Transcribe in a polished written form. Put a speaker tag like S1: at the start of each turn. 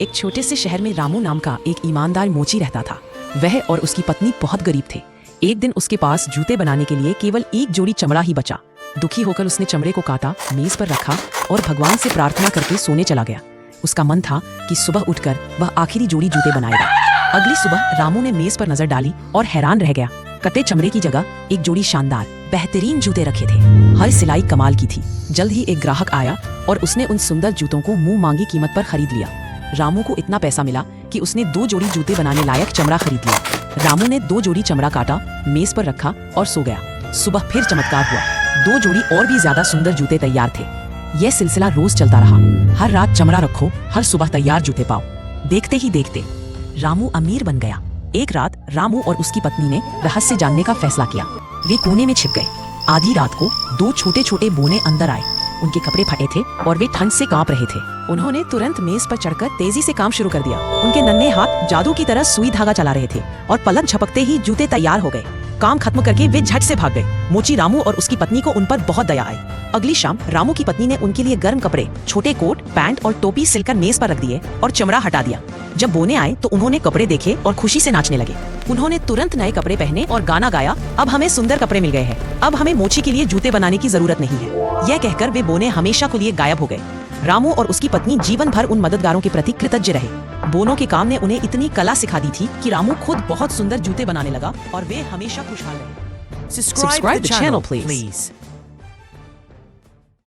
S1: एक छोटे से शहर में रामू नाम का एक ईमानदार मोची रहता था। वह और उसकी पत्नी बहुत गरीब थे। एक दिन उसके पास जूते बनाने के लिए केवल एक जोड़ी चमड़ा ही बचा। दुखी होकर उसने चमड़े को काटा, मेज पर रखा और भगवान से प्रार्थना करके सोने चला गया। उसका मन था कि सुबह उठकर वह आखिरी जोड़ी जूते बनाएगा। अगली सुबह रामू ने मेज पर नजर डाली और हैरान रह गया। कटे चमड़े की जगह एक जोड़ी शानदार बेहतरीन जूते रखे थे। हर सिलाई कमाल की थी। जल्द ही एक ग्राहक आया और उसने उन सुंदर जूतों को मुंह मांगी कीमत पर खरीद लिया। रामू को इतना पैसा मिला कि उसने 2 जोड़ी जूते बनाने लायक चमड़ा खरीद लिया। रामू ने 2 जोड़ी चमड़ा काटा, मेज पर रखा और सो गया। सुबह फिर चमत्कार हुआ। 2 जोड़ी और भी ज्यादा सुंदर जूते तैयार थे। यह सिलसिला रोज चलता रहा। हर रात चमड़ा रखो, हर सुबह तैयार जूते पाओ। देखते ही देखते रामू अमीर बन गया। एक रात रामू और उसकी पत्नी ने रहस्य जानने का फैसला किया। वे कोने में छिप गए। आधी रात को 2 छोटे छोटे बोने अंदर आए। उनके कपड़े फटे थे और वे ठंड से कांप रहे थे। उन्होंने तुरंत मेज पर चढ़कर तेजी से काम शुरू कर दिया। उनके नन्हे हाथ जादू की तरह सुई धागा चला रहे थे और पलक झपकते ही जूते तैयार हो गए। काम खत्म करके वे झट से भाग गए। मोची रामू और उसकी पत्नी को उन पर बहुत दया आई। अगली शाम रामू की पत्नी ने उनके लिए गर्म कपड़े, छोटे कोट, पैंट और टोपी सिलकर मेज पर रख दिए और चमड़ा हटा दिया। जब बोने आए तो उन्होंने कपड़े देखे और खुशी से नाचने लगे। उन्होंने तुरंत नए कपड़े पहने और गाना गाया, अब हमें सुंदर कपड़े मिल गए हैं, अब हमें मोची के लिए जूते बनाने की जरूरत नहीं है। यह कहकर वे बोने हमेशा के लिए गायब हो गए। रामू और उसकी पत्नी जीवन भर उन मददगारों के प्रति कृतज्ञ रहे। बोनों के काम ने उन्हें इतनी कला सिखा दी थी कि रामू खुद बहुत सुंदर जूते बनाने लगा और वे हमेशा खुशहाल रहे। Subscribe to the channel, please.